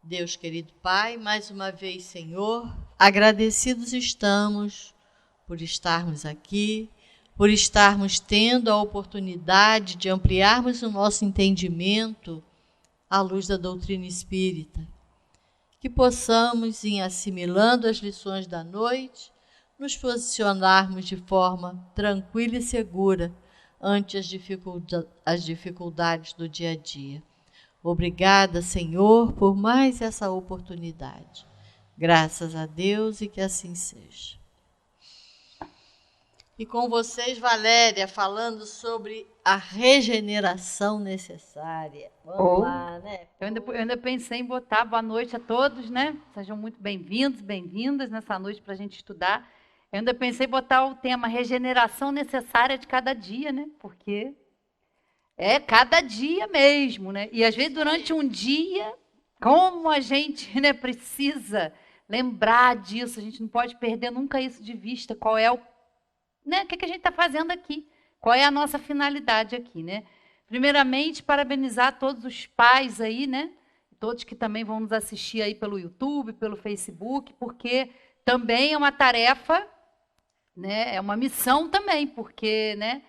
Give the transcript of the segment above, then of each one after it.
Deus querido Pai, mais uma vez, Senhor, agradecidos estamos por estarmos aqui, por estarmos tendo a oportunidade de ampliarmos o nosso entendimento à luz da doutrina espírita. Que possamos, em assimilando as lições da noite, nos posicionarmos de forma tranquila e segura ante as dificuldades do dia a dia. Obrigada, Senhor, por mais essa oportunidade. Graças a Deus e que assim seja. E com vocês, Valéria, falando sobre a regeneração necessária. Vamos lá, né? Eu ainda pensei em botar boa noite a todos, né? Sejam muito bem-vindos, bem-vindas nessa noite para a gente estudar. Eu ainda pensei em botar o tema regeneração necessária de cada dia, né? Porque é cada dia mesmo, né? E às vezes durante um dia, como a gente, né, precisa lembrar disso, a gente não pode perder nunca isso de vista, qual é o que a gente está fazendo aqui? Qual é a nossa finalidade aqui, né? Primeiramente, parabenizar todos os pais aí, né? Todos que também vão nos assistir aí pelo YouTube, pelo Facebook, porque também é uma tarefa, né? É uma missão também, porque, né?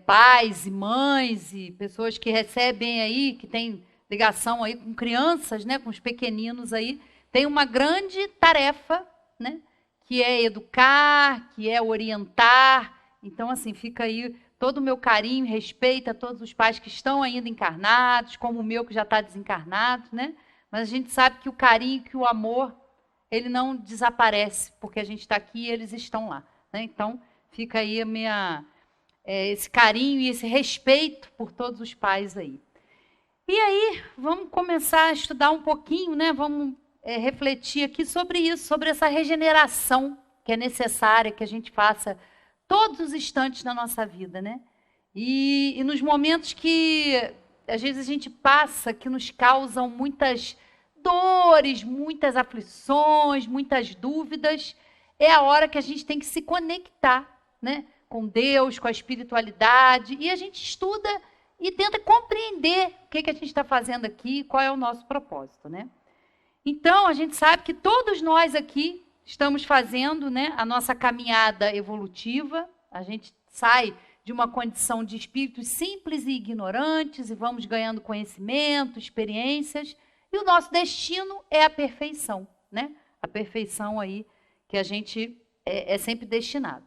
Pais e mães e pessoas que recebem aí, que têm ligação aí com crianças, né? Com os pequeninos aí, tem uma grande tarefa, né? Que é educar, que é orientar. Então, assim, fica aí todo o meu carinho e respeito a todos os pais que estão ainda encarnados, como o meu que já está desencarnado, né? Mas a gente sabe que o carinho, que o amor, ele não desaparece, porque a gente está aqui e eles estão lá, né? Então, fica aí esse carinho e esse respeito por todos os pais aí. E aí, vamos começar a estudar um pouquinho, né? Vamos refletir aqui sobre isso, sobre essa regeneração que é necessária que a gente faça todos os instantes da nossa vida, né? E nos momentos que às vezes a gente passa, que nos causam muitas dores, muitas aflições, muitas dúvidas, é a hora que a gente tem que se conectar, né? Com Deus, com a espiritualidade, e a gente estuda e tenta compreender o que a gente está fazendo aqui, qual é o nosso propósito, né? Então, a gente sabe que todos nós aqui estamos fazendo, né, a nossa caminhada evolutiva. A gente sai de uma condição de espíritos simples e ignorantes e vamos ganhando conhecimento, experiências. E o nosso destino é a perfeição, né? A perfeição aí que a gente é sempre destinado.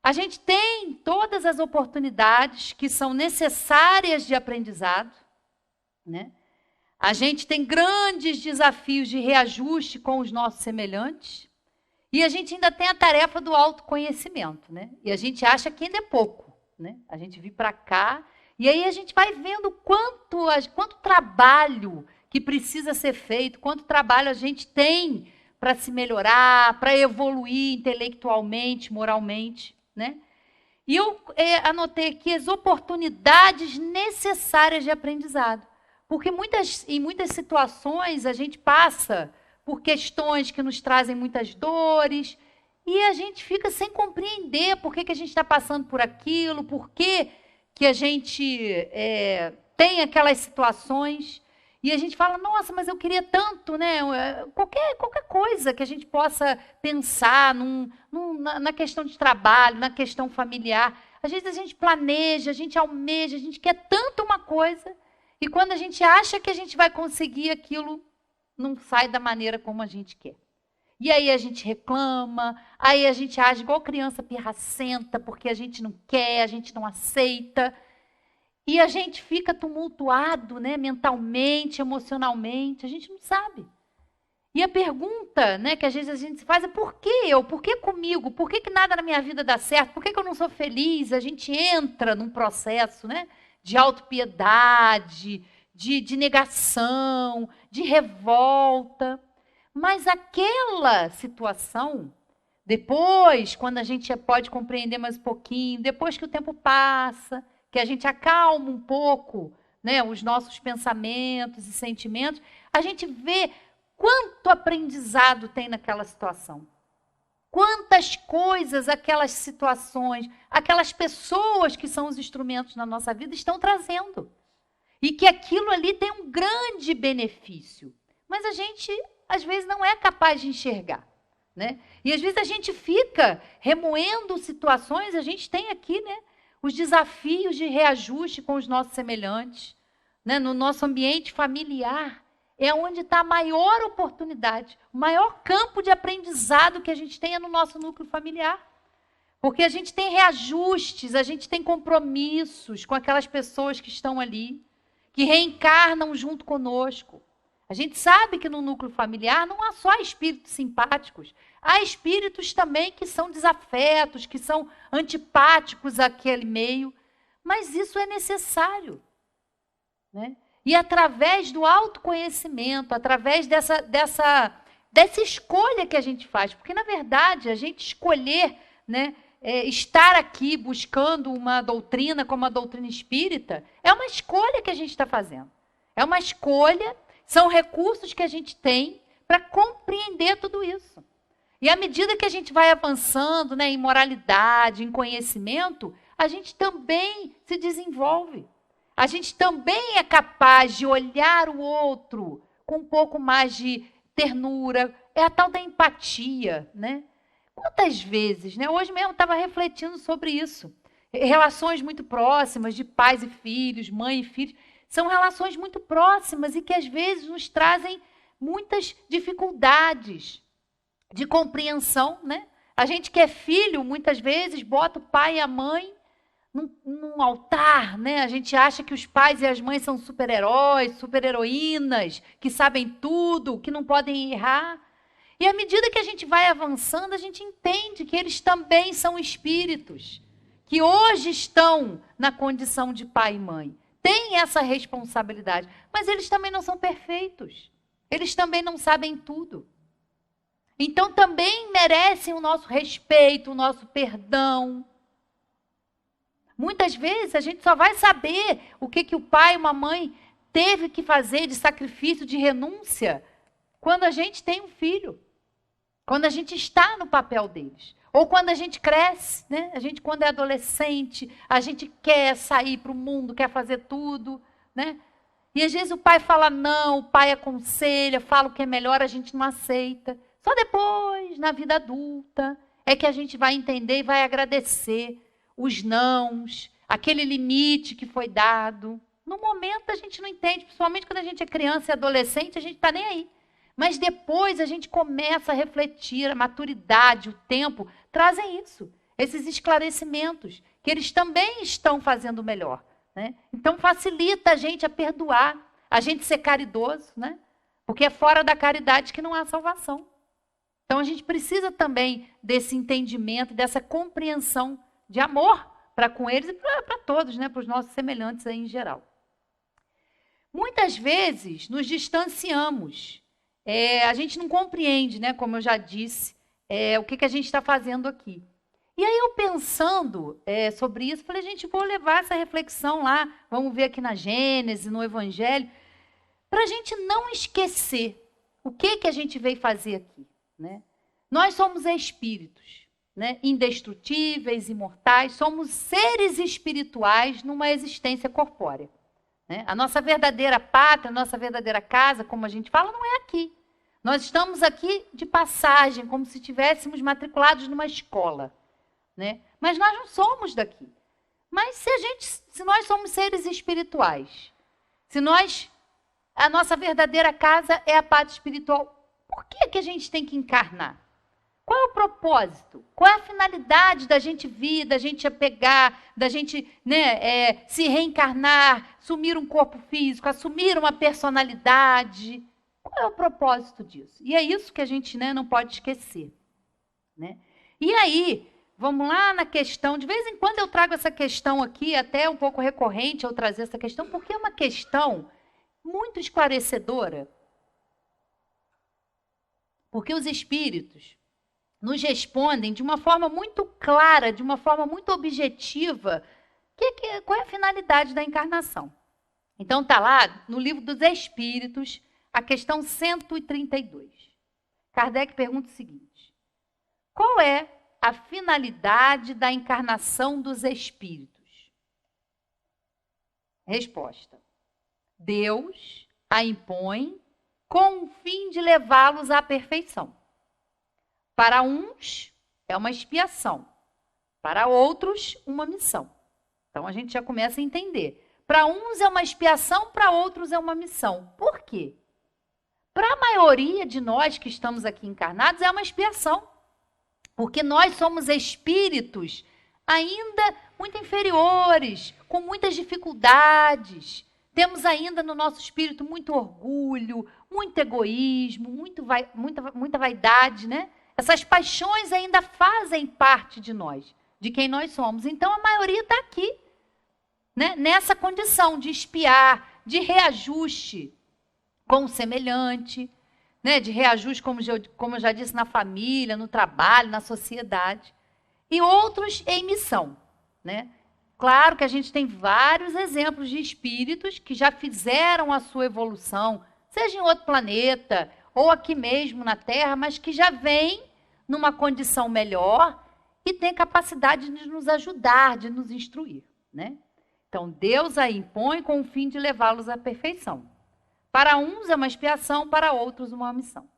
A gente tem todas as oportunidades que são necessárias de aprendizado, né? A gente tem grandes desafios de reajuste com os nossos semelhantes e a gente ainda tem a tarefa do autoconhecimento, né? E a gente acha que ainda é pouco, né? A gente vir para cá e aí a gente vai vendo quanto trabalho que precisa ser feito, quanto trabalho a gente tem para se melhorar, para evoluir intelectualmente, moralmente, né? E eu anotei aqui as oportunidades necessárias de aprendizado. Porque em muitas situações a gente passa por questões que nos trazem muitas dores e a gente fica sem compreender por que a gente está passando por aquilo, por que a gente tem aquelas situações. E a gente fala, nossa, mas eu queria tanto, né? Qualquer coisa que a gente possa pensar na questão de trabalho, na questão familiar. Às vezes a gente planeja, a gente almeja, a gente quer tanto uma coisa. E quando a gente acha que a gente vai conseguir aquilo, não sai da maneira como a gente quer. E aí a gente reclama, aí a gente age igual criança pirracenta, porque a gente não quer, a gente não aceita. E a gente fica tumultuado, né, mentalmente, emocionalmente, a gente não sabe. E a pergunta, né, que às vezes a gente se faz é por que eu? Por que comigo? Por que nada na minha vida dá certo? Por que eu não sou feliz? A gente entra num processo, né, de autopiedade, de negação, de revolta. Mas aquela situação, depois, quando a gente pode compreender mais um pouquinho, depois que o tempo passa, que a gente acalma um pouco, né, os nossos pensamentos e sentimentos, a gente vê quanto aprendizado tem naquela situação. Quantas coisas aquelas situações, aquelas pessoas que são os instrumentos na nossa vida estão trazendo. E que aquilo ali tem um grande benefício. mas a gente, às vezes, não é capaz de enxergar, né? E, às vezes, a gente fica remoendo situações, a gente tem aqui, né, os desafios de reajuste com os nossos semelhantes, né? No nosso ambiente familiar, é onde está a maior oportunidade, o maior campo de aprendizado que a gente tem é no nosso núcleo familiar. Porque a gente tem reajustes, a gente tem compromissos com aquelas pessoas que estão ali, que reencarnam junto conosco. A gente sabe que no núcleo familiar não há só espíritos simpáticos, há espíritos também que são desafetos, que são antipáticos àquele meio, mas isso é necessário, né? E através do autoconhecimento, através dessa escolha que a gente faz, porque na verdade a gente escolher, né, estar aqui buscando uma doutrina como a doutrina espírita, é uma escolha que a gente está fazendo. É uma escolha, são recursos que a gente tem para compreender tudo isso. E à medida que a gente vai avançando, né, em moralidade, em conhecimento, a gente também se desenvolve. A gente também é capaz de olhar o outro com um pouco mais de ternura. É a tal da empatia, né? Quantas vezes, né? Hoje mesmo eu estava refletindo sobre isso. Relações muito próximas de pais e filhos, mãe e filhos, são relações muito próximas e que às vezes nos trazem muitas dificuldades de compreensão, né? A gente que é filho, muitas vezes, bota o pai e a mãe num altar, né? A gente acha que os pais e as mães são super-heróis, super-heroínas, que sabem tudo, que não podem errar. E à medida que a gente vai avançando, a gente entende que eles também são espíritos, que hoje estão na condição de pai e mãe. Têm essa responsabilidade, mas eles também não são perfeitos. Eles também não sabem tudo. Então também merecem o nosso respeito, o nosso perdão. Muitas vezes a gente só vai saber o que o pai e uma mãe teve que fazer de sacrifício, de renúncia, quando a gente tem um filho. Quando a gente está no papel deles. Ou quando a gente cresce, né? A gente, quando é adolescente, a gente quer sair para o mundo, quer fazer tudo, né? E às vezes o pai fala não, o pai aconselha, fala o que é melhor, a gente não aceita. Só depois, na vida adulta, é que a gente vai entender e vai agradecer os nãos, aquele limite que foi dado. No momento a gente não entende, principalmente quando a gente é criança e adolescente, a gente está nem aí. Mas depois a gente começa a refletir, a maturidade, o tempo, trazem isso, esses esclarecimentos, que eles também estão fazendo melhor, né? Então facilita a gente a perdoar, a gente ser caridoso, né? Porque é fora da caridade que não há salvação. Então a gente precisa também desse entendimento, dessa compreensão de amor para com eles e para todos, né? Para os nossos semelhantes aí em geral. Muitas vezes nos distanciamos. A gente não compreende, né, como eu já disse, o que a gente está fazendo aqui. E aí eu pensando sobre isso, falei, gente, vou levar essa reflexão lá, vamos ver aqui na Gênesis, no Evangelho, para a gente não esquecer o que a gente veio fazer aqui, né? Nós somos espíritos, né, indestrutíveis, imortais, somos seres espirituais numa existência corpórea. Né? A nossa verdadeira pátria, a nossa verdadeira casa, como a gente fala, não é aqui. Nós estamos aqui de passagem, como se estivéssemos matriculados numa escola, né? Mas nós não somos daqui. Mas se nós somos seres espirituais, a nossa verdadeira casa é a pátria espiritual, por que a gente tem que encarnar? Qual é o propósito? Qual é a finalidade da gente vir, da gente apegar, da gente, né, se reencarnar, assumir um corpo físico, assumir uma personalidade? Qual é o propósito disso? E é isso que a gente, né, não pode esquecer. Né? E aí, vamos lá na questão, de vez em quando eu trago essa questão aqui, até um pouco recorrente eu trazer essa questão, porque é uma questão muito esclarecedora. Porque os espíritos nos respondem de uma forma muito clara, de uma forma muito objetiva, qual é a finalidade da encarnação. Então está lá no Livro dos Espíritos, a questão 132. Kardec pergunta o seguinte: qual é a finalidade da encarnação dos espíritos? Resposta: Deus a impõe com o fim de levá-los à perfeição. Para uns, é uma expiação. Para outros, uma missão. Então, a gente já começa a entender. Para uns é uma expiação, para outros é uma missão. Por quê? Para a maioria de nós que estamos aqui encarnados, é uma expiação. Porque nós somos espíritos ainda muito inferiores, com muitas dificuldades. Temos ainda no nosso espírito muito orgulho, muito egoísmo, muita vaidade, né? Essas paixões ainda fazem parte de nós, de quem nós somos. Então, a maioria está aqui, né? Nessa condição de expiar, de reajuste com o semelhante, né? De reajuste, como eu já disse, na família, no trabalho, na sociedade. E outros em missão, né? Claro que a gente tem vários exemplos de espíritos que já fizeram a sua evolução, seja em outro planeta ou aqui mesmo na Terra, mas que já vêm numa condição melhor e tem capacidade de nos ajudar, de nos instruir, né? Então, Deus a impõe com o fim de levá-los à perfeição. Para uns é uma expiação, para outros uma missão.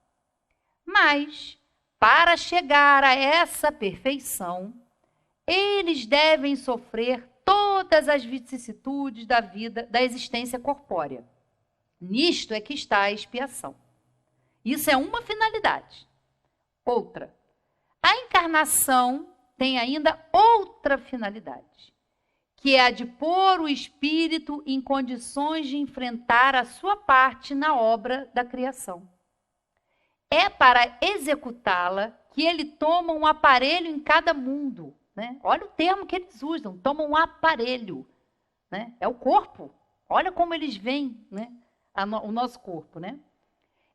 Mas, para chegar a essa perfeição, eles devem sofrer todas as vicissitudes da vida, da existência corpórea. Nisto é que está a expiação. Isso é uma finalidade. Outra, a encarnação tem ainda outra finalidade, que é a de pôr o espírito em condições de enfrentar a sua parte na obra da criação. É para executá-la que ele toma um aparelho em cada mundo, né? Olha o termo que eles usam, toma um aparelho, né? É o corpo. Olha como eles veem, né? O nosso corpo, né?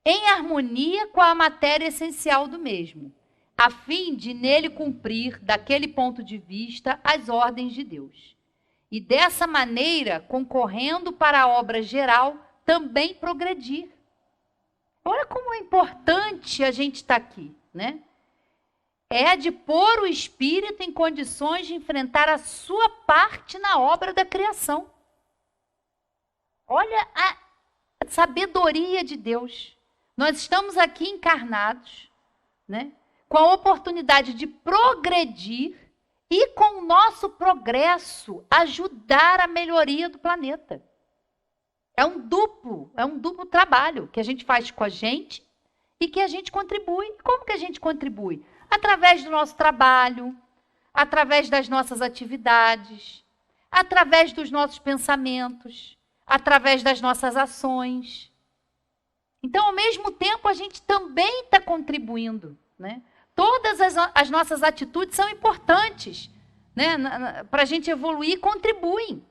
Em harmonia com a matéria essencial do mesmo, a fim de nele cumprir, daquele ponto de vista, as ordens de Deus. E dessa maneira, concorrendo para a obra geral, também progredir. Olha como é importante a gente estar aqui, né? É de pôr o espírito em condições de enfrentar a sua parte na obra da criação. Olha a sabedoria de Deus. Nós estamos aqui encarnados, né, com a oportunidade de progredir e, com o nosso progresso, ajudar a melhoria do planeta. É um duplo trabalho que a gente faz com a gente e que a gente contribui. Como que a gente contribui? Através do nosso trabalho, através das nossas atividades, através dos nossos pensamentos, através das nossas ações. Então, ao mesmo tempo, a gente também está contribuindo, né? Todas as nossas atitudes são importantes, né? Para a gente evoluir, contribuem.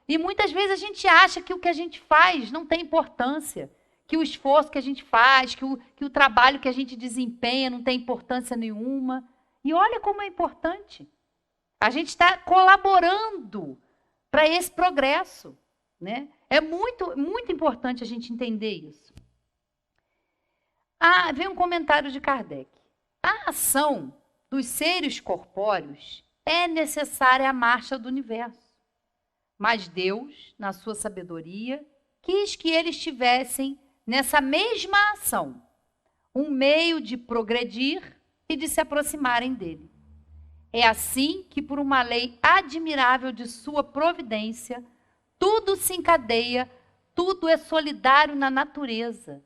E muitas vezes a gente acha que o que a gente faz não tem importância, que o esforço que a gente faz, que o trabalho que a gente desempenha não tem importância nenhuma. E olha como é importante. A gente está colaborando para esse progresso, né? É muito, muito importante a gente entender isso. Vem um comentário de Kardec. A ação dos seres corpóreos é necessária à marcha do universo. Mas Deus, na sua sabedoria, quis que eles tivessem nessa mesma ação um meio de progredir e de se aproximarem dele. É assim que, por uma lei admirável de sua providência, tudo se encadeia, tudo é solidário na natureza.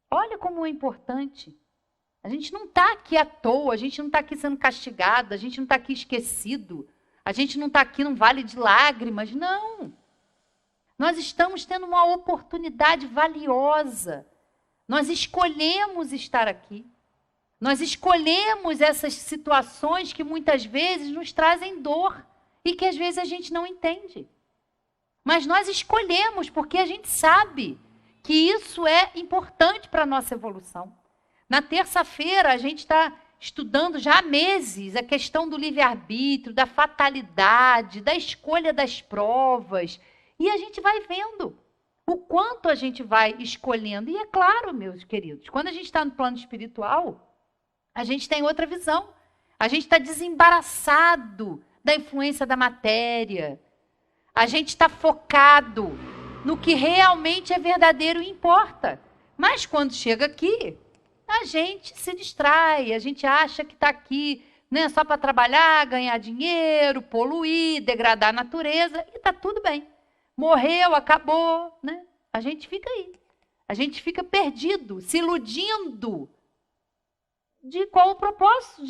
Olha como é importante. A gente não está aqui à toa, a gente não está aqui sendo castigado, a gente não está aqui esquecido, a gente não está aqui num vale de lágrimas, não. Nós estamos tendo uma oportunidade valiosa. Nós escolhemos estar aqui. Nós escolhemos essas situações que muitas vezes nos trazem dor e que às vezes a gente não entende. Mas nós escolhemos porque a gente sabe que isso é importante para a nossa evolução. Na terça-feira, a gente está estudando já há meses a questão do livre-arbítrio, da fatalidade, da escolha das provas. E a gente vai vendo o quanto a gente vai escolhendo. E é claro, meus queridos, quando a gente está no plano espiritual, a gente tem outra visão. A gente está desembaraçado da influência da matéria. A gente está focado no que realmente é verdadeiro e importa. Mas quando chega aqui, a gente se distrai, a gente acha que está aqui, né, só para trabalhar, ganhar dinheiro, poluir, degradar a natureza, e está tudo bem. Morreu, acabou, né? A gente fica aí. A gente fica perdido, se iludindo de qual o propósito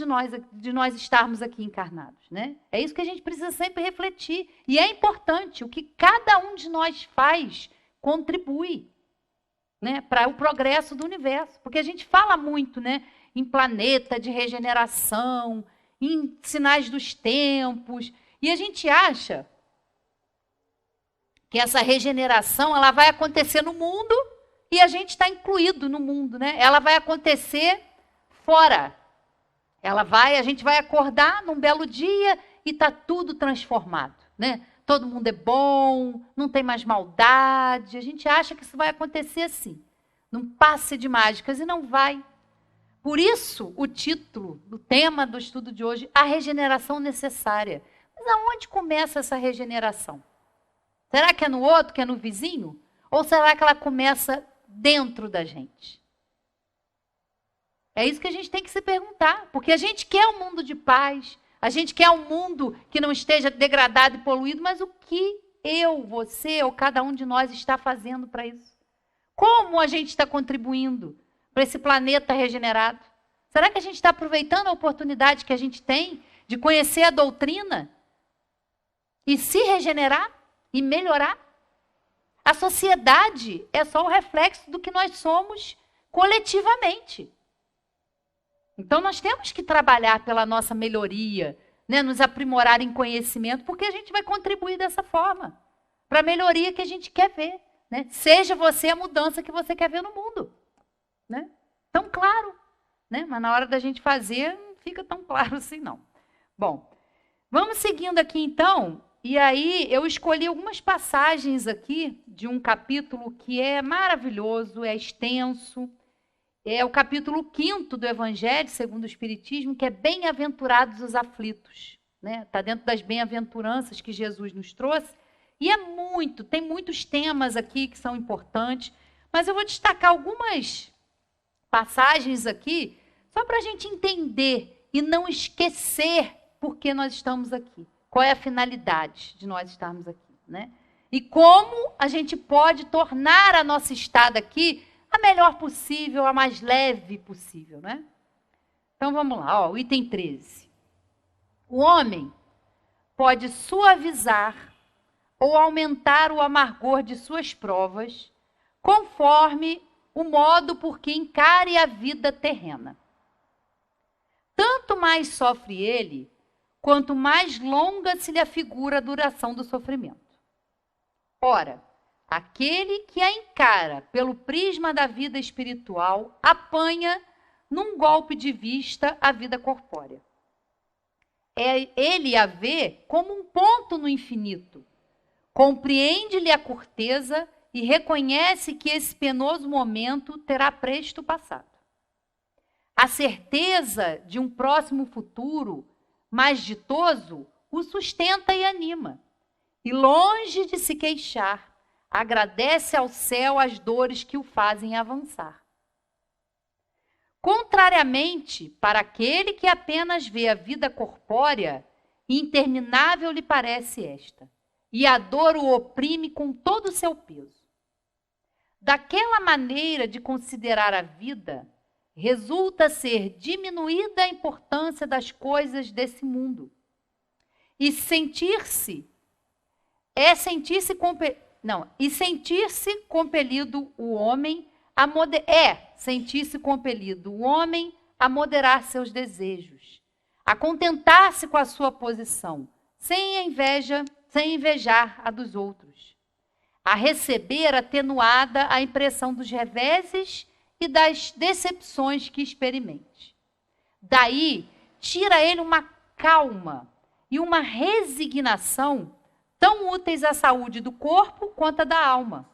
de nós estarmos aqui encarnados, né? É isso que a gente precisa sempre refletir. E é importante, o que cada um de nós faz contribui, né, para o progresso do universo. Porque a gente fala muito, né, em planeta de regeneração, em sinais dos tempos, e a gente acha que essa regeneração ela vai acontecer no mundo e a gente está incluído no mundo, né? Ela vai acontecer fora. A gente vai acordar num belo dia e está tudo transformado, né? Todo mundo é bom, não tem mais maldade. A gente acha que isso vai acontecer assim, num passe de mágicas, e não vai. Por isso, o título do tema do estudo de hoje, a regeneração necessária. Mas aonde começa essa regeneração? Será que é no outro, que é no vizinho? Ou será que ela começa dentro da gente? É isso que a gente tem que se perguntar, porque a gente quer um mundo de paz, a gente quer um mundo que não esteja degradado e poluído, mas o que eu, você ou cada um de nós está fazendo para isso? Como a gente está contribuindo para esse planeta regenerado? Será que a gente está aproveitando a oportunidade que a gente tem de conhecer a doutrina e se regenerar e melhorar? A sociedade é só o reflexo do que nós somos coletivamente. Então, nós temos que trabalhar pela nossa melhoria, né, nos aprimorar em conhecimento, porque a gente vai contribuir dessa forma para a melhoria que a gente quer ver. Né? Seja você a mudança que você quer ver no mundo. Né? Tão claro. Né? Mas na hora da gente fazer, não fica tão claro assim, não. Bom, vamos seguindo aqui, então. E aí, eu escolhi algumas passagens aqui de um capítulo que é maravilhoso, é extenso. É o capítulo 5º do Evangelho, segundo o Espiritismo, que é bem-aventurados os aflitos. Né? Está dentro das bem-aventuranças que Jesus nos trouxe. E tem muitos temas aqui que são importantes, mas eu vou destacar algumas passagens aqui, só para a gente entender e não esquecer por que nós estamos aqui. Qual é a finalidade de nós estarmos aqui, né? E como a gente pode tornar a nossa estada aqui a melhor possível, a mais leve possível, né? Então vamos lá, ó, o item 13. O homem pode suavizar ou aumentar o amargor de suas provas, conforme o modo por que encare a vida terrena. Tanto mais sofre ele, quanto mais longa se lhe afigura a duração do sofrimento. Ora, aquele que a encara pelo prisma da vida espiritual apanha, num golpe de vista, a vida corpórea. Ele a vê como um ponto no infinito, compreende-lhe a curteza e reconhece que esse penoso momento terá presto passado. A certeza de um próximo futuro mais ditoso o sustenta e anima, e longe de se queixar, agradece ao céu as dores que o fazem avançar. Contrariamente, para aquele que apenas vê a vida corpórea, interminável lhe parece esta, e a dor o oprime com todo o seu peso. Daquela maneira de considerar a vida, resulta ser diminuída a importância das coisas desse mundo. E sentir-se compelido o homem a moderar seus desejos, a contentar-se com a sua posição, sem invejar a dos outros, a receber atenuada a impressão dos reveses e das decepções que experimente. Daí, tira ele uma calma e uma resignação tão úteis à saúde do corpo quanto à da alma,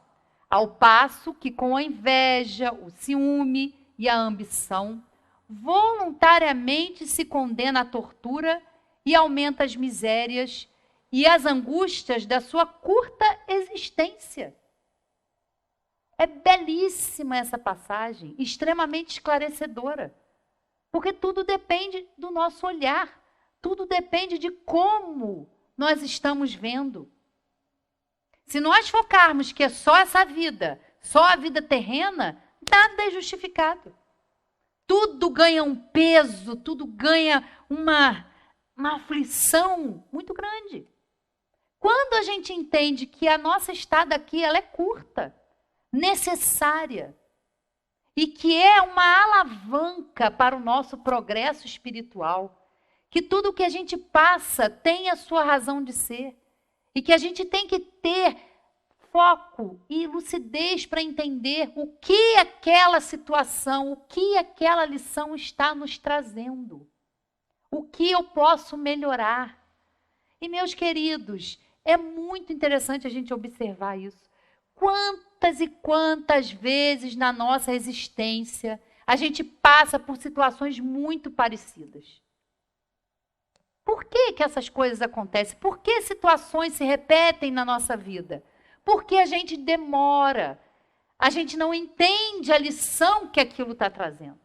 ao passo que com a inveja, o ciúme e a ambição, voluntariamente se condena à tortura e aumenta as misérias e as angústias da sua curta existência. É belíssima essa passagem, extremamente esclarecedora. Porque tudo depende do nosso olhar. Tudo depende de como nós estamos vendo. Se nós focarmos que é só essa vida, só a vida terrena, nada é justificado. Tudo ganha um peso, tudo ganha uma aflição muito grande. Quando a gente entende que a nossa estada aqui ela é curta, necessária, e que é uma alavanca para o nosso progresso espiritual, que tudo que a gente passa tem a sua razão de ser, e que a gente tem que ter foco e lucidez para entender o que aquela situação, o que aquela lição está nos trazendo. O que eu posso melhorar. E, meus queridos, é muito interessante a gente observar isso. Quantas e quantas vezes na nossa existência a gente passa por situações muito parecidas. Por que que essas coisas acontecem? Por que situações se repetem na nossa vida? Porque a gente demora, a gente não entende a lição que aquilo está trazendo.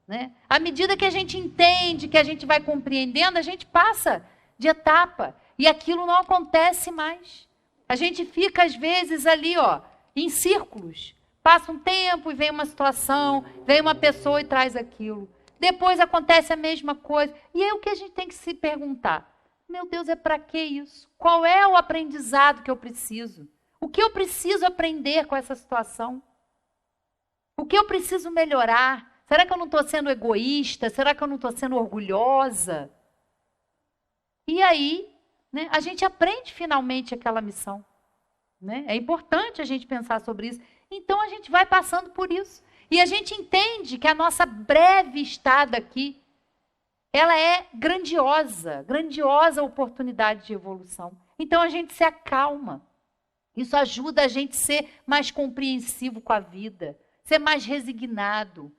Né? À medida que a gente entende, que a gente vai compreendendo, a gente passa de etapa e aquilo não acontece mais. A gente fica, às vezes, ali, em círculos. Passa um tempo e vem uma situação, vem uma pessoa e traz aquilo. Depois acontece a mesma coisa. E aí o que a gente tem que se perguntar? Meu Deus, é para que isso? Qual é o aprendizado que eu preciso? O que eu preciso aprender com essa situação? O que eu preciso melhorar? Será que eu não estou sendo egoísta? Será que eu não estou sendo orgulhosa? E aí, né, a gente aprende finalmente aquela missão. Né? É importante a gente pensar sobre isso. Então a gente vai passando por isso. E a gente entende que a nossa breve estada aqui, ela é grandiosa, grandiosa oportunidade de evolução. Então a gente se acalma. Isso ajuda a gente a ser mais compreensivo com a vida, ser mais resignado.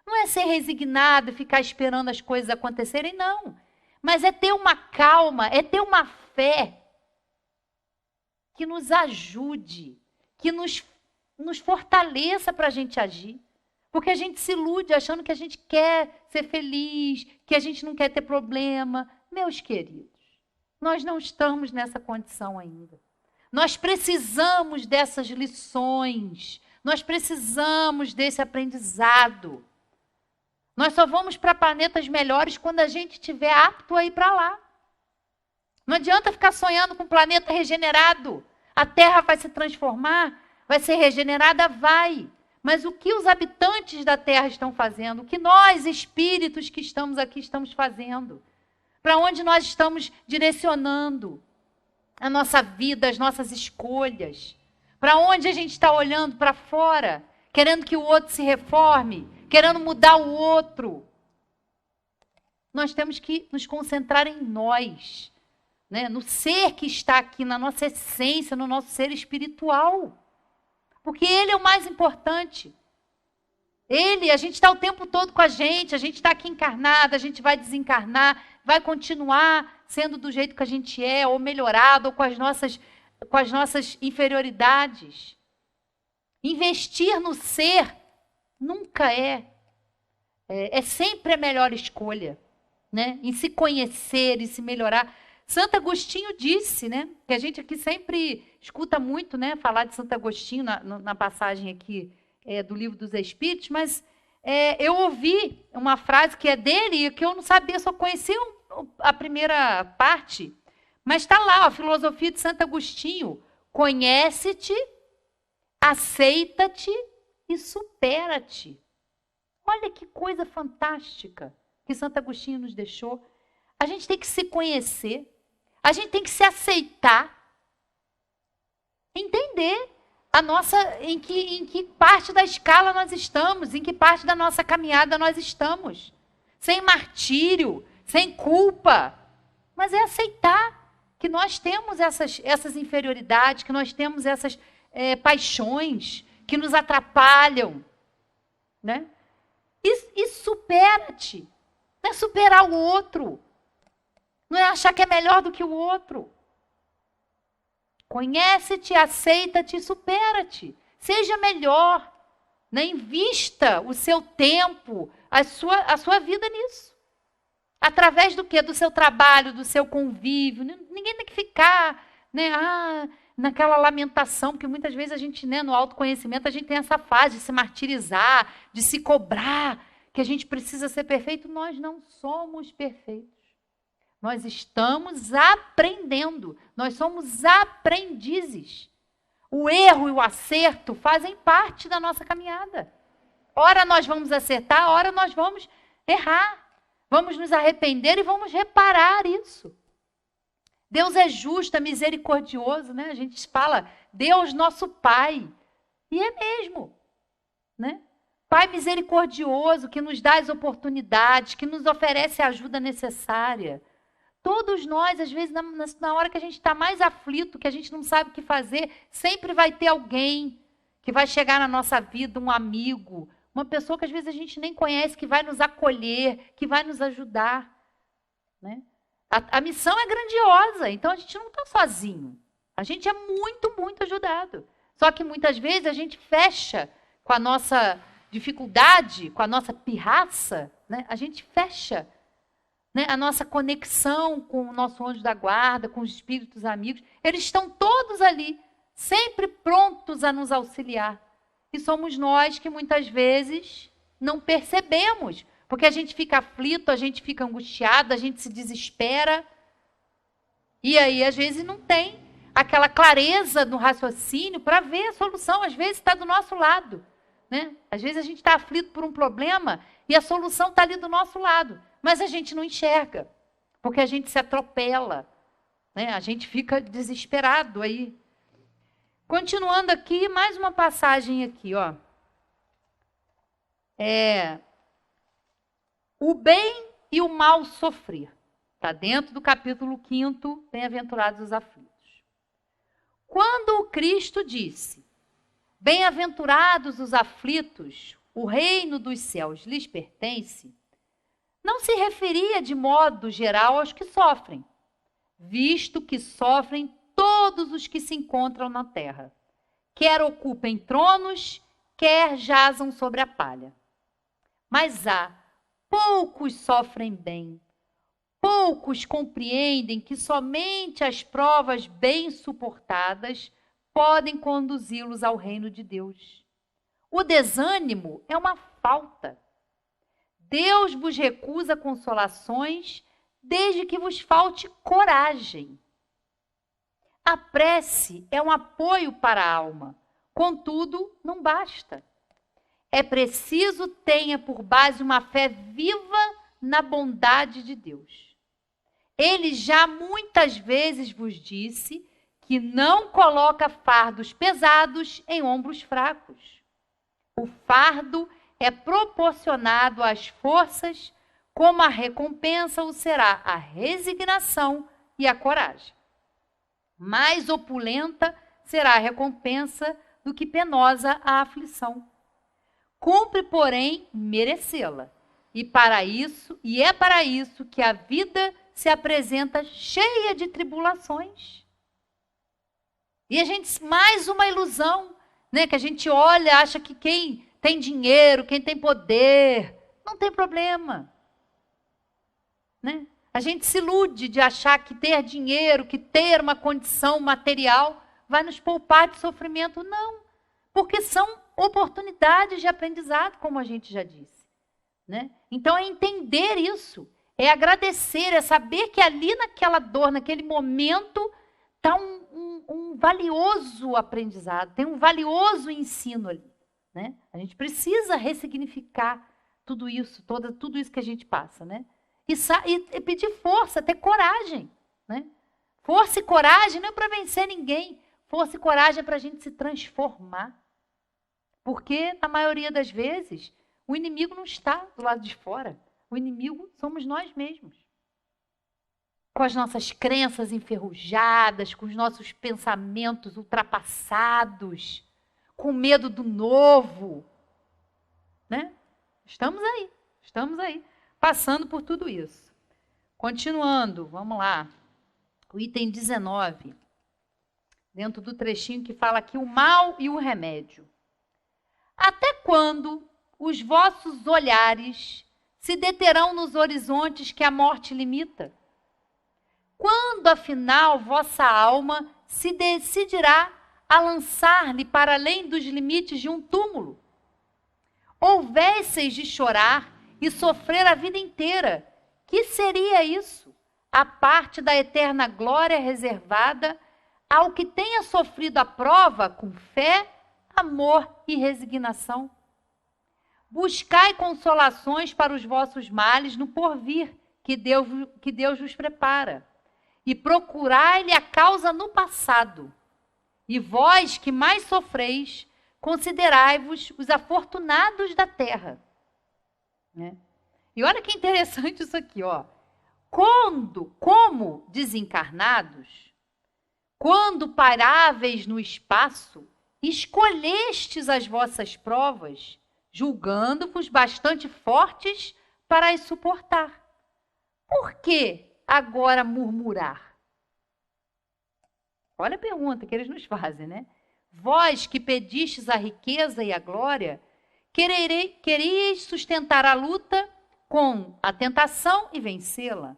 Não é ser resignado e ficar esperando as coisas acontecerem, não. Mas é ter uma calma, é ter uma fé que nos ajude, que nos fortaleça para a gente agir. Porque a gente se ilude achando que a gente quer ser feliz, que a gente não quer ter problema. Meus queridos, nós não estamos nessa condição ainda. Nós precisamos dessas lições, nós precisamos desse aprendizado. Nós só vamos para planetas melhores quando a gente estiver apto a ir para lá. Não adianta ficar sonhando com um planeta regenerado. A Terra vai se transformar, vai ser regenerada, vai. Mas o que os habitantes da Terra estão fazendo? O que nós, espíritos que estamos aqui, estamos fazendo? Para onde nós estamos direcionando a nossa vida, as nossas escolhas? Para onde a gente está olhando para fora, querendo que o outro se reforme, querendo mudar o outro? Nós temos que nos concentrar em nós, né? No ser que está aqui, na nossa essência, no nosso ser espiritual. Porque ele é o mais importante. Ele, a gente está o tempo todo com a gente está aqui encarnada, a gente vai desencarnar, vai continuar sendo do jeito que a gente é, ou melhorado, ou com as nossas inferioridades. Investir no ser nunca é sempre a melhor escolha, né? Em se conhecer e se melhorar. Santo Agostinho disse, né, que a gente aqui sempre escuta muito, né, falar de Santo Agostinho na passagem aqui do Livro dos Espíritos, mas eu ouvi uma frase que é dele e que eu não sabia, só conhecia a primeira parte, mas está lá, a filosofia de Santo Agostinho: conhece-te, aceita-te e supera-te. Olha que coisa fantástica que Santo Agostinho nos deixou. A gente tem que se conhecer, a gente tem que se aceitar, entender em que parte da escala nós estamos, em que parte da nossa caminhada nós estamos. Sem martírio, sem culpa. Mas é aceitar que nós temos essas inferioridades, que nós temos essas paixões que nos atrapalham. Né? E supera-te. Não é superar o outro. Não é achar que é melhor do que o outro. Conhece-te, aceita-te e supera-te. Seja melhor, né? Invista o seu tempo, a sua vida nisso. Através do quê? Do seu trabalho, do seu convívio. Ninguém tem que ficar, né, naquela lamentação, porque muitas vezes a gente, né, no autoconhecimento, a gente tem essa fase de se martirizar, de se cobrar, que a gente precisa ser perfeito. Nós não somos perfeitos. Nós estamos aprendendo. Nós somos aprendizes. O erro e o acerto fazem parte da nossa caminhada. Ora nós vamos acertar, ora nós vamos errar. Vamos nos arrepender e vamos reparar isso. Deus é justo, é misericordioso, né? A gente fala, Deus nosso Pai. E é mesmo, né? Pai misericordioso, que nos dá as oportunidades, que nos oferece a ajuda necessária. Todos nós, às vezes, na hora que a gente está mais aflito, que a gente não sabe o que fazer, sempre vai ter alguém que vai chegar na nossa vida, um amigo, uma pessoa que às vezes a gente nem conhece, que vai nos acolher, que vai nos ajudar. Né? A missão é grandiosa, então a gente não está sozinho. A gente é muito, muito ajudado. Só que muitas vezes a gente fecha com a nossa dificuldade, com a nossa pirraça, né? A gente fecha, né, a nossa conexão com o nosso anjo da guarda, com os espíritos amigos. Eles estão todos ali, sempre prontos a nos auxiliar. E somos nós que muitas vezes não percebemos, porque a gente fica aflito, a gente fica angustiado, a gente se desespera. E aí, às vezes, não tem aquela clareza no raciocínio para ver a solução. Às vezes está do nosso lado. Né? Às vezes a gente está aflito por um problema e a solução está ali do nosso lado. Mas a gente não enxerga, porque a gente se atropela. Né? A gente fica desesperado aí. Continuando aqui, mais uma passagem aqui, ó. O bem e o mal sofrer. Está dentro do capítulo 5, Bem-aventurados os aflitos. Quando o Cristo disse, bem-aventurados os aflitos, o reino dos céus lhes pertence, não se referia de modo geral aos que sofrem, visto que sofrem todos os que se encontram na terra, quer ocupem tronos, quer jazam sobre a palha. Mas poucos sofrem bem, poucos compreendem que somente as provas bem suportadas podem conduzi-los ao reino de Deus. O desânimo é uma falta. Deus vos recusa consolações desde que vos falte coragem. A prece é um apoio para a alma, contudo, não basta. É preciso tenha por base uma fé viva na bondade de Deus. Ele já muitas vezes vos disse que não coloca fardos pesados em ombros fracos. O fardo é proporcionado às forças, como a recompensa o será a resignação e a coragem. Mais opulenta será a recompensa do que penosa a aflição. Cumpre, porém, merecê-la. E é para isso que a vida se apresenta cheia de tribulações. E a gente, mais uma ilusão, né? Que a gente olha, acha que quem tem dinheiro, quem tem poder, não tem problema. Né? A gente se ilude de achar que ter dinheiro, que ter uma condição material vai nos poupar de sofrimento. Não, porque são oportunidades de aprendizado, como a gente já disse. Né? Então é entender isso, é agradecer, é saber que ali naquela dor, naquele momento, está um valioso aprendizado, tem um valioso ensino ali. Né? A gente precisa ressignificar tudo isso, tudo isso que a gente passa. Né? E pedir força, ter coragem. Né? Força e coragem não é para vencer ninguém, força e coragem é para a gente se transformar. Porque, na maioria das vezes, o inimigo não está do lado de fora, o inimigo somos nós mesmos. Com as nossas crenças enferrujadas, com os nossos pensamentos ultrapassados, com medo do novo. Né? Estamos aí, passando por tudo isso. Continuando, vamos lá. O item 19. dentro do trechinho que fala aqui o mal e o remédio. Até quando os vossos olhares se deterão nos horizontes que a morte limita? Quando, afinal, vossa alma se decidirá a lançar-lhe para além dos limites de um túmulo? Houvesseis de chorar e sofrer a vida inteira. Que seria isso? A parte da eterna glória reservada ao que tenha sofrido a prova com fé, amor e resignação. Buscai consolações para os vossos males no porvir, que Deus vos prepara. E procurai-lhe a causa no passado. E vós que mais sofreis, considerai-vos os afortunados da terra. Né? E olha que interessante isso aqui, ó. Como desencarnados, quando paráveis no espaço, escolhestes as vossas provas, julgando-vos bastante fortes para as suportar. Por que agora murmurar? Olha a pergunta que eles nos fazem, né? Vós que pedistes a riqueza e a glória, queríeis sustentar a luta com a tentação e vencê-la.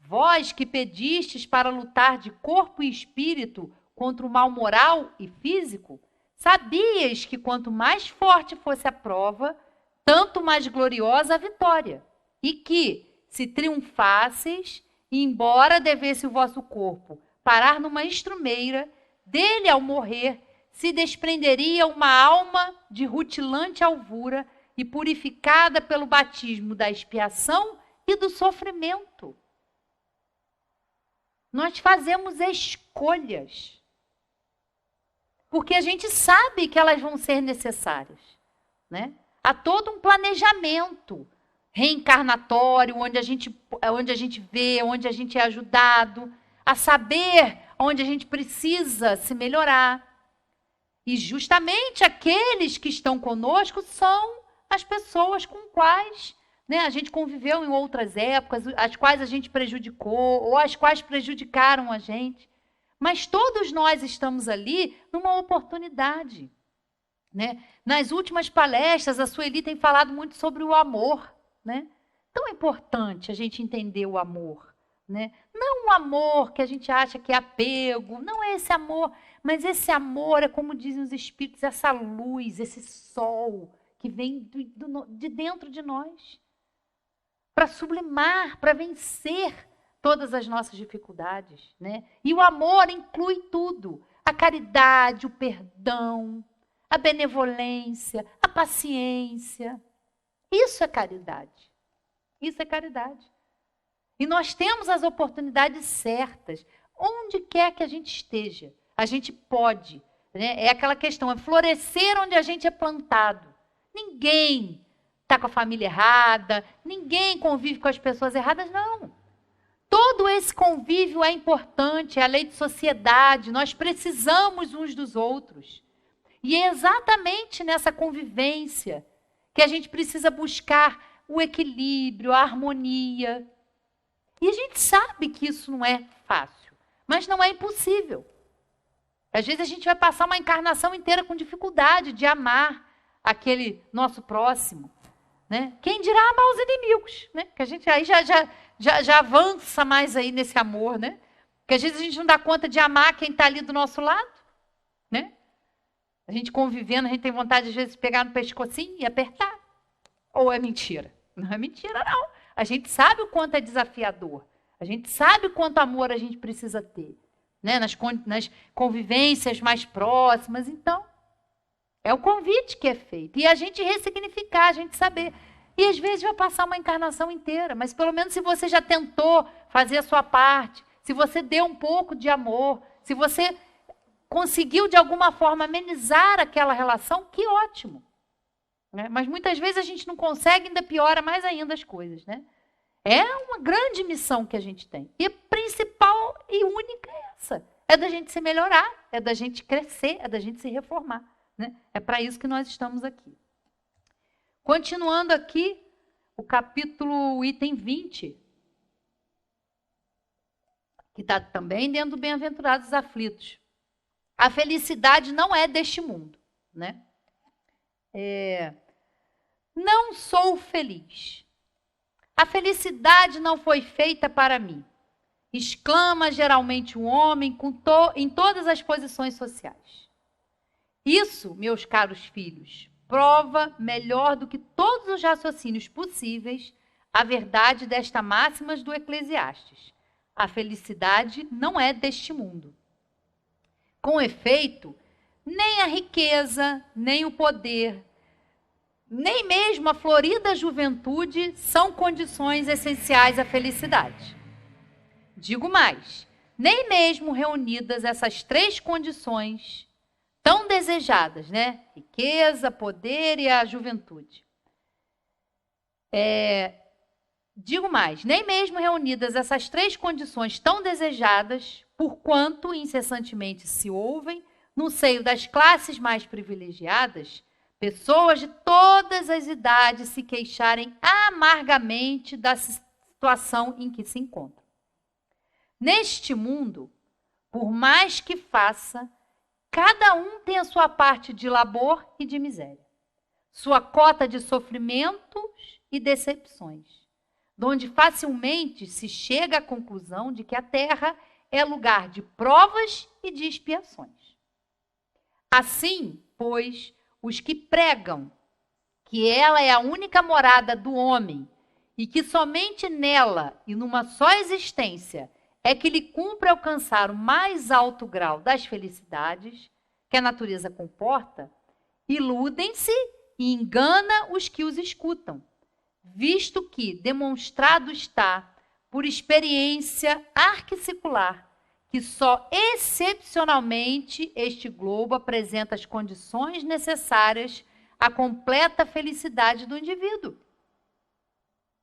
Vós que pedistes para lutar de corpo e espírito contra o mal moral e físico, sabias que quanto mais forte fosse a prova, tanto mais gloriosa a vitória. E que, se triunfasseis, embora devesse o vosso corpo parar numa estrumeira, dele ao morrer, se desprenderia uma alma de rutilante alvura e purificada pelo batismo da expiação e do sofrimento. Nós fazemos escolhas, porque a gente sabe que elas vão ser necessárias, né? Há todo um planejamento reencarnatório, onde a gente vê, onde a gente é ajudado a saber onde a gente precisa se melhorar. E justamente aqueles que estão conosco são as pessoas com quais, né, a gente conviveu em outras épocas, as quais a gente prejudicou, ou as quais prejudicaram a gente. Mas todos nós estamos ali numa oportunidade. Né? Nas últimas palestras, a Sueli tem falado muito sobre o amor. Né? Tão importante a gente entender o amor. Né? Não o amor que a gente acha que é apego, não é esse amor, mas esse amor é, como dizem os espíritos, essa luz, esse sol que vem de dentro de nós, para sublimar, para vencer todas as nossas dificuldades. Né? E o amor inclui tudo, a caridade, o perdão, a benevolência, a paciência. Isso é caridade. Isso é caridade. E nós temos as oportunidades certas. Onde quer que a gente esteja, a gente pode. Né? É aquela questão, é florescer onde a gente é plantado. Ninguém está com a família errada, ninguém convive com as pessoas erradas, não. Todo esse convívio é importante, é a lei de sociedade, nós precisamos uns dos outros. E é exatamente nessa convivência que a gente precisa buscar o equilíbrio, a harmonia. E a gente sabe que isso não é fácil, mas não é impossível. Às vezes a gente vai passar uma encarnação inteira com dificuldade de amar aquele nosso próximo. Né? Quem dirá amar os inimigos? Né? Que a gente aí já avança mais aí nesse amor. Né? Porque às vezes a gente não dá conta de amar quem está ali do nosso lado. Né? A gente convivendo, a gente tem vontade às vezes de pegar no pescocinho e apertar. Ou é mentira? Não é mentira, não. A gente sabe o quanto é desafiador. A gente sabe o quanto amor a gente precisa ter. Né? Nas convivências mais próximas. Então, é o convite que é feito. E a gente ressignificar, a gente saber. E às vezes vai passar uma encarnação inteira. Mas pelo menos se você já tentou fazer a sua parte, se você deu um pouco de amor, se você conseguiu de alguma forma amenizar aquela relação, que ótimo. Né? Mas muitas vezes a gente não consegue, ainda piora mais ainda as coisas. Né? É uma grande missão que a gente tem. E a principal e única é essa. É da gente se melhorar, é da gente crescer, é da gente se reformar. Né? É para isso que nós estamos aqui. Continuando aqui, o capítulo, item 20, que está também dentro do Bem-aventurados aflitos. A felicidade não é deste mundo, né? Não sou feliz. A felicidade não foi feita para mim. Exclama geralmente um homem em todas as posições sociais. Isso, meus caros filhos, prova melhor do que todos os raciocínios possíveis a verdade desta máxima do Eclesiastes. A felicidade não é deste mundo. Com efeito, nem a riqueza, nem o poder, nem mesmo a florida juventude são condições essenciais à felicidade. Digo mais, nem mesmo reunidas essas três condições tão desejadas, né? Riqueza, poder e a juventude. Digo mais, nem mesmo reunidas essas três condições tão desejadas, porquanto incessantemente se ouvem, no seio das classes mais privilegiadas, pessoas de todas as idades se queixarem amargamente da situação em que se encontram. Neste mundo, por mais que faça, cada um tem a sua parte de labor e de miséria, sua cota de sofrimentos e decepções, donde facilmente se chega à conclusão de que a terra é lugar de provas e de expiações. Assim, pois, os que pregam que ela é a única morada do homem e que somente nela e numa só existência é que lhe cumpre alcançar o mais alto grau das felicidades que a natureza comporta, iludem-se e engana os que os escutam, visto que demonstrado está, por experiência arquisecular, que só excepcionalmente este globo apresenta as condições necessárias à completa felicidade do indivíduo.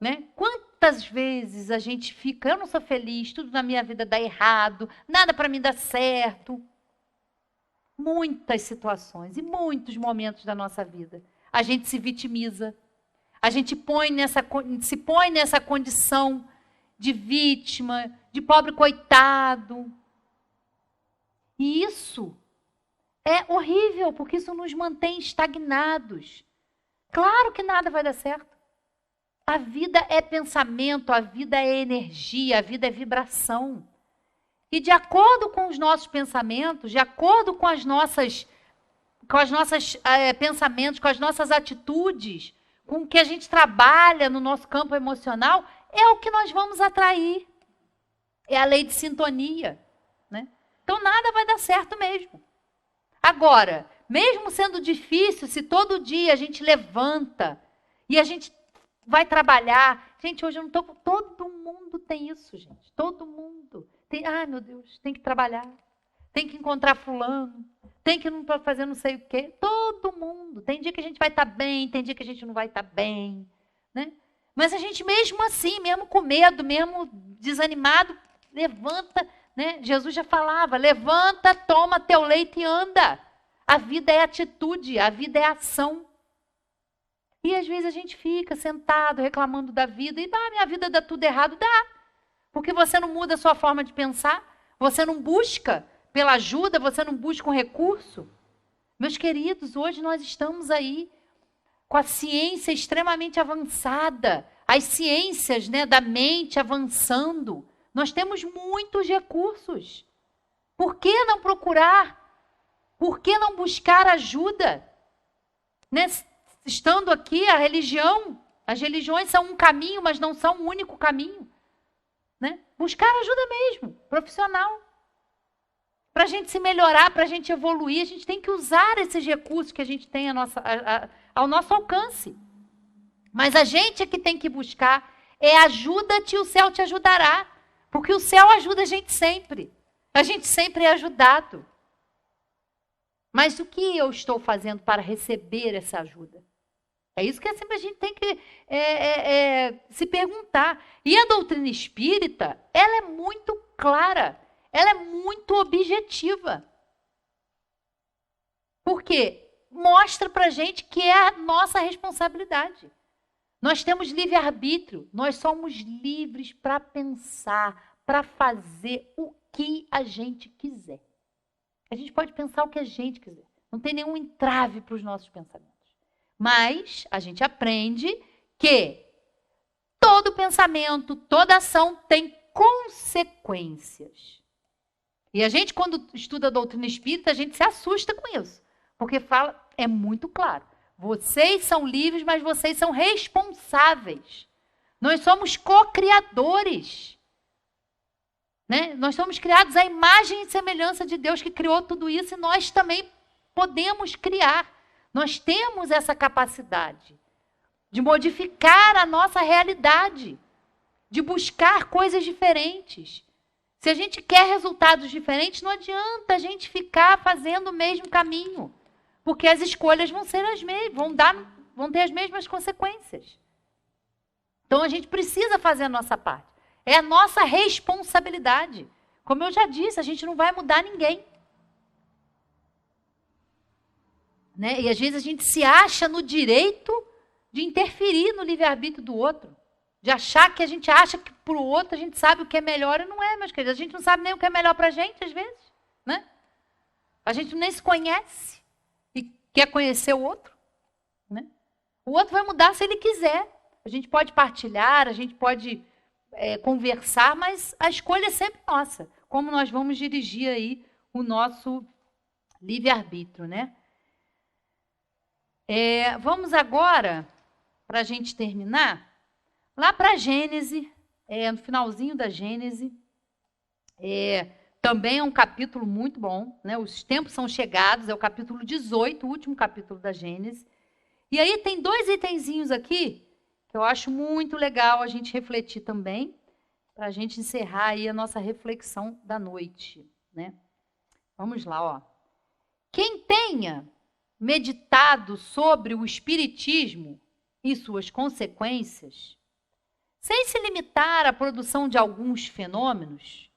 Né? Quantas vezes a gente fica, eu não sou feliz, tudo na minha vida dá errado, nada para mim dá certo. Muitas situações e muitos momentos da nossa vida. A gente se vitimiza, a gente se põe nessa condição de vítima, de pobre coitado. E isso é horrível, porque isso nos mantém estagnados. Claro que nada vai dar certo. A vida é pensamento, a vida é energia, a vida é vibração. E de acordo com os nossos pensamentos, de acordo com as nossas pensamentos, com as nossas atitudes, com o que a gente trabalha no nosso campo emocional, é o que nós vamos atrair. É a lei de sintonia, né? Então nada vai dar certo mesmo. Agora, mesmo sendo difícil, se todo dia a gente levanta e a gente vai trabalhar. Gente, hoje eu não estou... Todo mundo tem isso, gente. Todo mundo. Ai, meu Deus, tem que trabalhar. Tem que encontrar fulano. Tem que não fazer não sei o quê. Todo mundo. Tem dia que a gente vai estar bem, tem dia que a gente não vai estar bem. Né? Mas a gente mesmo assim, mesmo com medo, mesmo desanimado, levanta. Né? Jesus já falava, levanta, toma teu leito e anda. A vida é atitude, a vida é ação. E às vezes a gente fica sentado, reclamando da vida, e minha vida dá tudo errado, dá. Porque você não muda a sua forma de pensar, você não busca pela ajuda, você não busca um recurso. Meus queridos, hoje nós estamos aí com a ciência extremamente avançada, as ciências, né, da mente avançando. Nós temos muitos recursos. Por que não procurar? Por que não buscar ajuda? Né? Estando aqui, as religiões são um caminho, mas não são um único caminho. Né? Buscar ajuda mesmo, profissional. Para a gente se melhorar, para a gente evoluir, a gente tem que usar esses recursos que a gente tem ao nosso alcance. Mas a gente é que tem que buscar, ajuda-te, o céu te ajudará. Porque o céu ajuda a gente sempre. A gente sempre é ajudado. Mas o que eu estou fazendo para receber essa ajuda? É isso que sempre a gente tem que se perguntar. E a doutrina espírita, ela é muito clara, ela é muito objetiva. Por quê? Mostra para a gente que é a nossa responsabilidade. Nós temos livre-arbítrio, nós somos livres para pensar, para fazer o que a gente quiser. A gente pode pensar o que a gente quiser. Não tem nenhum entrave para os nossos pensamentos. Mas a gente aprende que todo pensamento, toda ação tem consequências. E a gente, quando estuda a doutrina espírita, a gente se assusta com isso. Porque fala, é muito claro. Vocês são livres, mas vocês são responsáveis. Nós somos co-criadores. Né? Nós somos criados à imagem e semelhança de Deus que criou tudo isso e nós também podemos criar. Nós temos essa capacidade de modificar a nossa realidade, de buscar coisas diferentes. Se a gente quer resultados diferentes, não adianta a gente ficar fazendo o mesmo caminho, porque as escolhas vão ser as mesmas, vão ter as mesmas consequências. Então a gente precisa fazer a nossa parte. É a nossa responsabilidade. Como eu já disse, a gente não vai mudar ninguém. Né? E às vezes a gente se acha no direito de interferir no livre-arbítrio do outro. De achar que a gente acha que para o outro a gente sabe o que é melhor e não é, meus queridos. A gente não sabe nem o que é melhor para a gente, às vezes. Né? A gente nem se conhece e quer conhecer o outro. Né? O outro vai mudar se ele quiser. A gente pode partilhar, a gente pode conversar, mas a escolha é sempre nossa. Como nós vamos dirigir aí o nosso livre-arbítrio, né? Vamos agora, para a gente terminar, lá para Gênesis, no finalzinho da Gênesis. Também é um capítulo muito bom, né? Os tempos são chegados, é o capítulo 18, o último capítulo da Gênesis. E aí tem 2 itenzinhos aqui que eu acho muito legal a gente refletir também, para a gente encerrar aí a nossa reflexão da noite, né? Vamos lá, ó. Quem tenha meditado sobre o espiritismo e suas consequências, sem se limitar à produção de alguns fenômenos,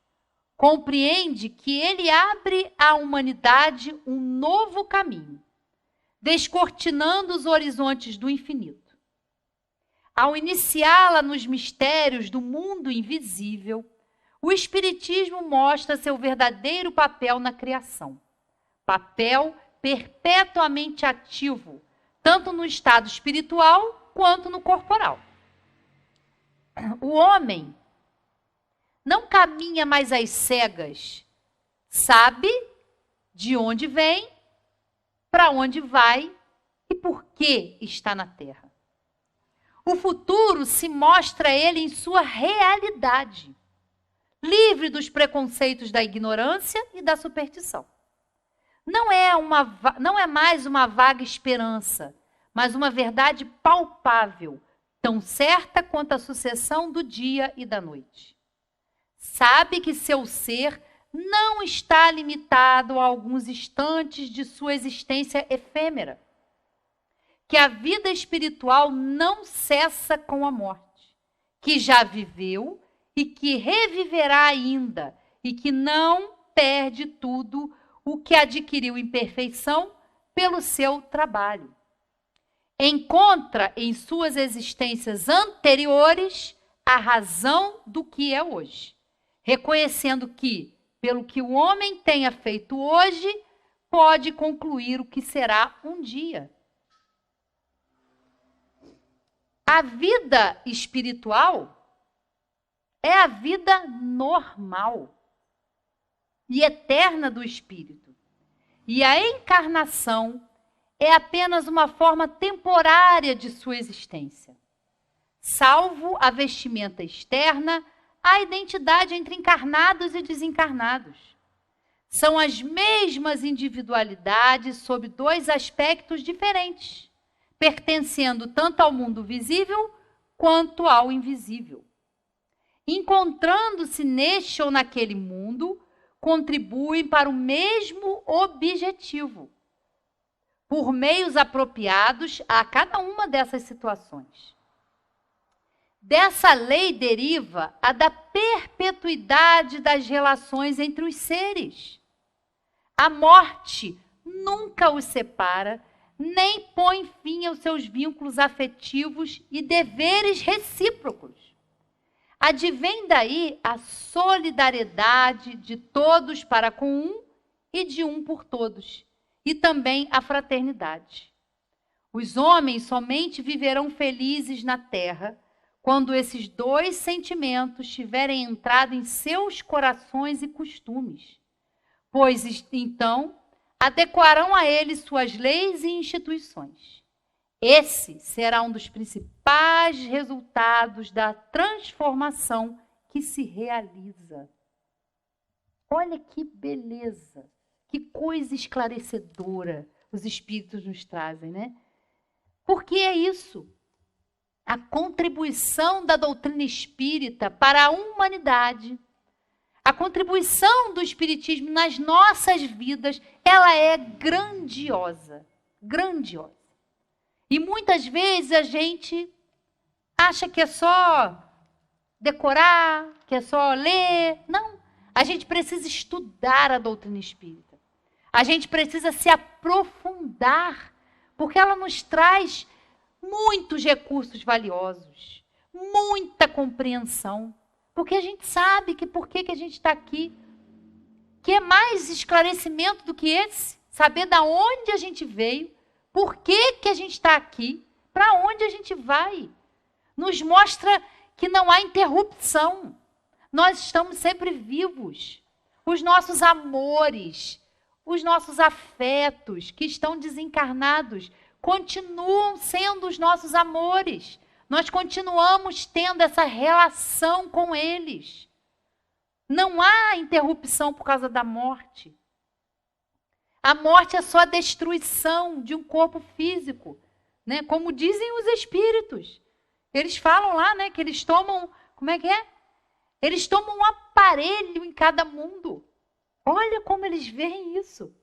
compreende que ele abre à humanidade um novo caminho, descortinando os horizontes do infinito. Ao iniciá-la nos mistérios do mundo invisível, o Espiritismo mostra seu verdadeiro papel na criação. Papel perpetuamente ativo, tanto no estado espiritual quanto no corporal. O homem não caminha mais às cegas, sabe de onde vem, para onde vai e por que está na Terra. O futuro se mostra a ele em sua realidade, livre dos preconceitos da ignorância e da superstição. Não é mais uma vaga esperança, mas uma verdade palpável, tão certa quanto a sucessão do dia e da noite. Sabe que seu ser não está limitado a alguns instantes de sua existência efêmera, que a vida espiritual não cessa com a morte, que já viveu e que reviverá ainda, e que não perde tudo o que adquiriu em perfeição pelo seu trabalho. Encontra em suas existências anteriores a razão do que é hoje, reconhecendo que, pelo que o homem tenha feito hoje, pode concluir o que será um dia. A vida espiritual é a vida normal e eterna do espírito. E a encarnação é apenas uma forma temporária de sua existência. Salvo a vestimenta externa, a identidade entre encarnados e desencarnados. São as mesmas individualidades sob 2 aspectos diferentes, pertencendo tanto ao mundo visível quanto ao invisível. Encontrando-se neste ou naquele mundo, contribuem para o mesmo objetivo, por meios apropriados a cada uma dessas situações. Dessa lei deriva a da perpetuidade das relações entre os seres. A morte nunca os separa, nem põe fim aos seus vínculos afetivos e deveres recíprocos. Advém daí a solidariedade de todos para com um e de um por todos, e também a fraternidade. Os homens somente viverão felizes na terra quando esses dois sentimentos tiverem entrado em seus corações e costumes, pois então adequarão a eles suas leis e instituições. Esse será um dos principais resultados da transformação que se realiza. Olha que beleza, que coisa esclarecedora os espíritos nos trazem, né? Porque é isso. A contribuição da doutrina espírita para a humanidade, a contribuição do espiritismo nas nossas vidas, ela é grandiosa, grandiosa. E muitas vezes a gente acha que é só decorar, que é só ler. Não, a gente precisa estudar a doutrina espírita. A gente precisa se aprofundar, porque ela nos traz muitos recursos valiosos, muita compreensão, porque a gente sabe que por que a gente está aqui, que é mais esclarecimento do que esse, saber da onde a gente veio, por que a gente está aqui, para onde a gente vai. Nos mostra que não há interrupção, nós estamos sempre vivos. Os nossos amores, os nossos afetos que estão desencarnados, continuam sendo os nossos amores. Nós continuamos tendo essa relação com eles. Não há interrupção por causa da morte. A morte é só a destruição de um corpo físico, né? Como dizem os espíritos. Eles falam lá, né, que eles tomam, como é que é? Eles tomam um aparelho em cada mundo. Olha como eles veem isso.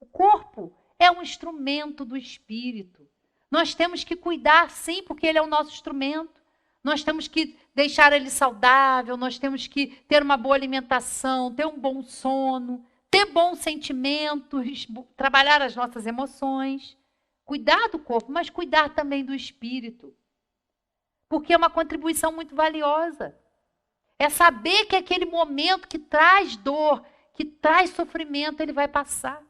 O corpo é um instrumento do espírito. Nós temos que cuidar, sim, porque ele é o nosso instrumento. Nós temos que deixar ele saudável, nós temos que ter uma boa alimentação, ter um bom sono, ter bons sentimentos, trabalhar as nossas emoções. Cuidar do corpo, mas cuidar também do espírito. Porque é uma contribuição muito valiosa. É saber que aquele momento que traz dor, que traz sofrimento, ele vai passar.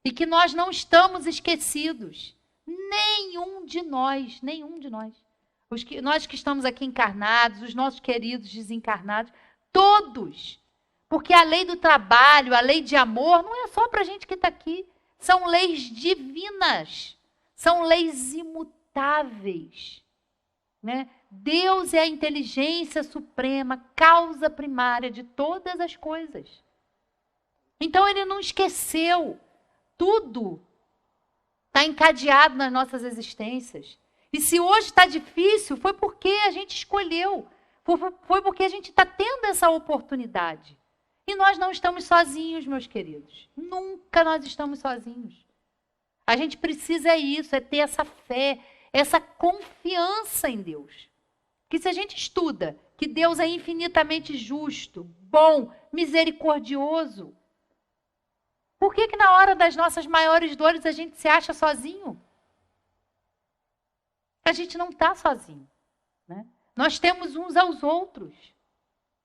E que nós não estamos esquecidos. Nenhum de nós. Nós que estamos aqui encarnados, os nossos queridos desencarnados, todos. Porque a lei do trabalho, a lei de amor, não é só para a gente que está aqui. São leis divinas. São leis imutáveis. Né? Deus é a inteligência suprema, causa primária de todas as coisas. Então ele não esqueceu. Tudo está encadeado nas nossas existências. E se hoje está difícil, foi porque a gente escolheu. Foi porque a gente está tendo essa oportunidade. E nós não estamos sozinhos, meus queridos. Nunca nós estamos sozinhos. A gente precisa isso, é ter essa fé, essa confiança em Deus. Que se a gente estuda que Deus é infinitamente justo, bom, misericordioso, por que na hora das nossas maiores dores a gente se acha sozinho? A gente não está sozinho. Né? Nós temos uns aos outros.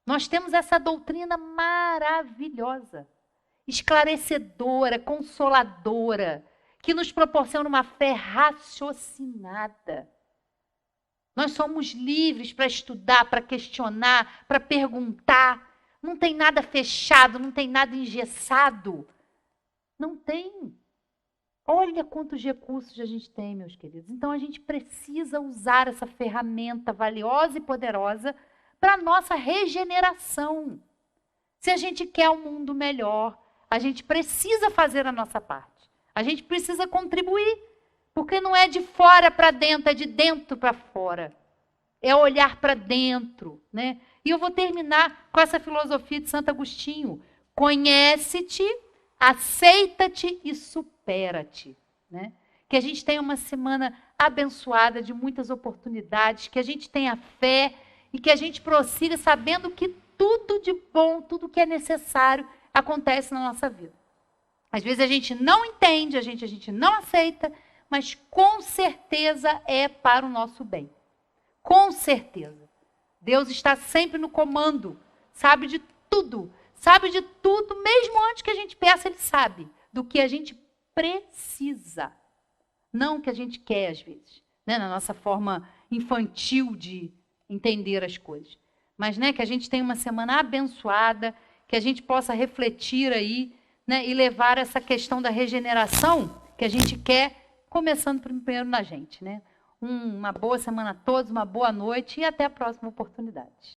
Nós temos essa doutrina maravilhosa, esclarecedora, consoladora, que nos proporciona uma fé raciocinada. Nós somos livres para estudar, para questionar, para perguntar. Não tem nada fechado, não tem nada engessado. Não tem. Olha quantos recursos a gente tem, meus queridos. Então, a gente precisa usar essa ferramenta valiosa e poderosa para a nossa regeneração. Se a gente quer um mundo melhor, a gente precisa fazer a nossa parte. A gente precisa contribuir, porque não é de fora para dentro, é de dentro para fora. É olhar para dentro, né? E eu vou terminar com essa filosofia de Santo Agostinho. Conhece-te, aceita-te e supera-te. Né? Que a gente tenha uma semana abençoada, de muitas oportunidades, que a gente tenha fé e que a gente prossiga sabendo que tudo de bom, tudo que é necessário acontece na nossa vida. Às vezes a gente não entende, a gente não aceita, mas com certeza é para o nosso bem. Com certeza. Deus está sempre no comando, sabe de tudo, sabe de tudo, mesmo antes que a gente peça, ele sabe do que a gente precisa. Não o que a gente quer, às vezes, né? Na nossa forma infantil de entender as coisas. Mas, né, que a gente tenha uma semana abençoada, que a gente possa refletir aí, né, e levar essa questão da regeneração que a gente quer, começando primeiro na gente, né? Uma boa semana a todos, uma boa noite e até a próxima oportunidade.